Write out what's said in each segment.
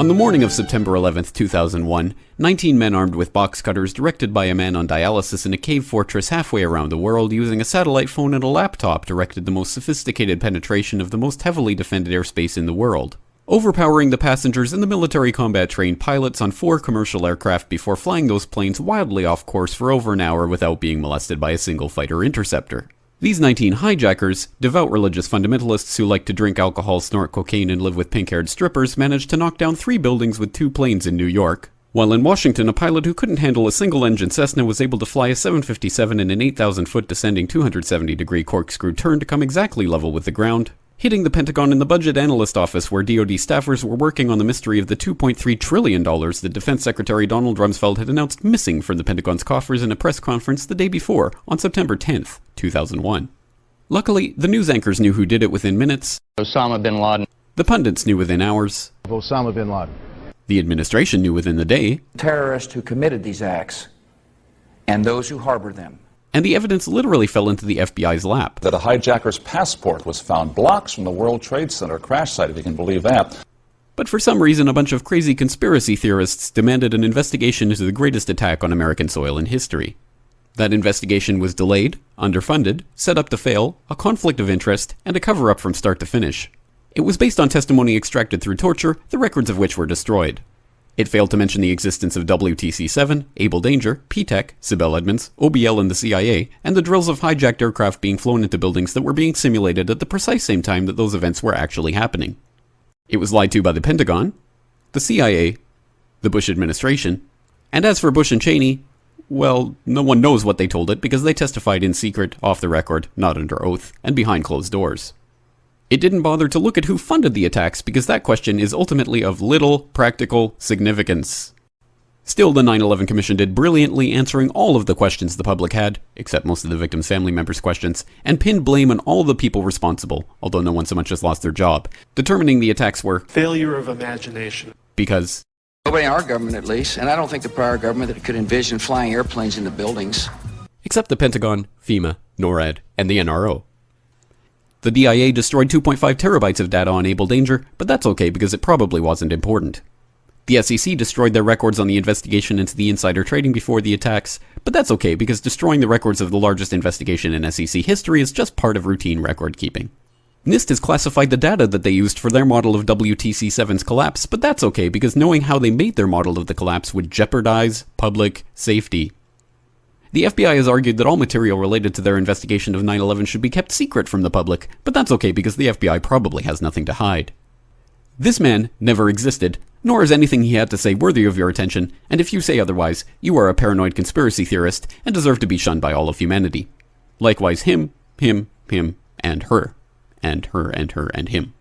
On the morning of September 11th, 2001, 19 men armed with box cutters directed by a man on dialysis in a cave fortress halfway around the world using a satellite phone and a laptop directed the most sophisticated penetration of the most heavily defended airspace in the world, overpowering the passengers and the military combat-trained pilots on 4 commercial aircraft before flying those planes wildly off course for over an hour without being molested by a single fighter interceptor. These 19 hijackers, devout religious fundamentalists who like to drink alcohol, snort cocaine, and live with pink-haired strippers, managed to knock down 3 buildings with 2 planes in New York, while in Washington a pilot who couldn't handle a single-engine Cessna was able to fly a 757 in an 8,000-foot descending 270-degree corkscrew turn to come exactly level with the ground, hitting the Pentagon in the budget analyst office where DoD staffers were working on the mystery of the $2.3 trillion that Defense Secretary Donald Rumsfeld had announced missing from the Pentagon's coffers in a press conference the day before, on September 10th, 2001. Luckily, the news anchors knew who did it within minutes. Osama bin Laden. The pundits knew within hours. Osama bin Laden. The administration knew within the day. Terrorists who committed these acts and those who harbor them. And the evidence literally fell into the FBI's lap. That a hijacker's passport was found blocks from the World Trade Center crash site, if you can believe that. But for some reason, a bunch of crazy conspiracy theorists demanded an investigation into the greatest attack on American soil in history. That investigation was delayed, underfunded, set up to fail, a conflict of interest, and a cover-up from start to finish. It was based on testimony extracted through torture, the records of which were destroyed. It failed to mention the existence of WTC-7, Able Danger, P-TECH, Sibel Edmonds, OBL and the CIA, and the drills of hijacked aircraft being flown into buildings that were being simulated at the precise same time that those events were actually happening. It was lied to by the Pentagon, the CIA, the Bush administration, and as for Bush and Cheney, well, no one knows what they told it because they testified in secret, off the record, not under oath, and behind closed doors. It didn't bother to look at who funded the attacks because that question is ultimately of little practical significance. Still, the 9/11 Commission did brilliantly answering all of the questions the public had, except most of the victims' family members' questions, and pinned blame on all the people responsible, although no one so much as lost their job, determining the attacks were failure of imagination. Because nobody in our government, at least, and I don't think the prior government that could envision flying airplanes into buildings. Except the Pentagon, FEMA, NORAD, and the NRO. The DIA destroyed 2.5 terabytes of data on Able Danger, but that's okay because it probably wasn't important. The SEC destroyed their records on the investigation into the insider trading before the attacks, but that's okay because destroying the records of the largest investigation in SEC history is just part of routine record keeping. NIST has classified the data that they used for their model of WTC-7's collapse, but that's okay because knowing how they made their model of the collapse would jeopardize public safety. The FBI has argued that all material related to their investigation of 9/11 should be kept secret from the public, but that's okay because the FBI probably has nothing to hide. This man never existed, nor is anything he had to say worthy of your attention, and if you say otherwise, you are a paranoid conspiracy theorist and deserve to be shunned by all of humanity. Likewise him, and her, and her, and her, and him.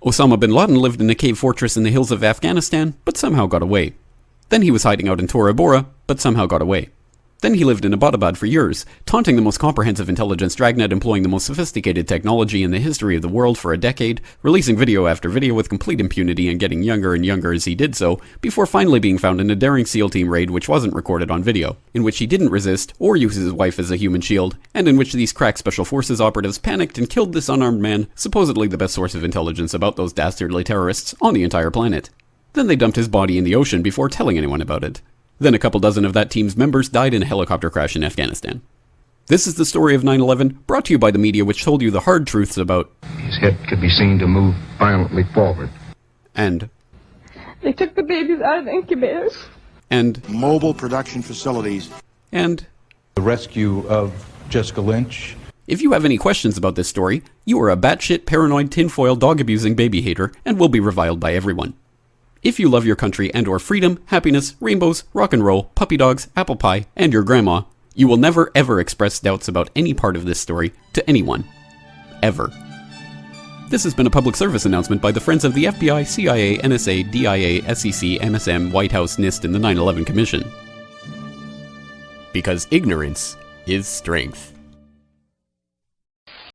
Osama bin Laden lived in a cave fortress in the hills of Afghanistan, but somehow got away. Then he was hiding out in Tora Bora, but somehow got away. Then he lived in Abbottabad for years, taunting the most comprehensive intelligence dragnet employing the most sophisticated technology in the history of the world for a decade, releasing video after video with complete impunity and getting younger and younger as he did so, before finally being found in a daring SEAL team raid which wasn't recorded on video, in which he didn't resist or use his wife as a human shield, and in which these crack special forces operatives panicked and killed this unarmed man, supposedly the best source of intelligence about those dastardly terrorists on the entire planet. Then they dumped his body in the ocean before telling anyone about it. Then a couple dozen of that team's members died in a helicopter crash in Afghanistan. This is the story of 9/11, brought to you by the media which told you the hard truths about his head could be seen to move violently forward. And they took the babies out of the incubators. And mobile production facilities. And the rescue of Jessica Lynch. If you have any questions about this story, you are a batshit paranoid tinfoil dog-abusing baby hater and will be reviled by everyone. If you love your country and or freedom, happiness, rainbows, rock and roll, puppy dogs, apple pie, and your grandma, you will never ever express doubts about any part of this story to anyone. Ever. This has been a public service announcement by the Friends of the FBI, CIA, NSA, DIA, SEC, MSM, White House, NIST, and the 9/11 Commission. Because ignorance is strength.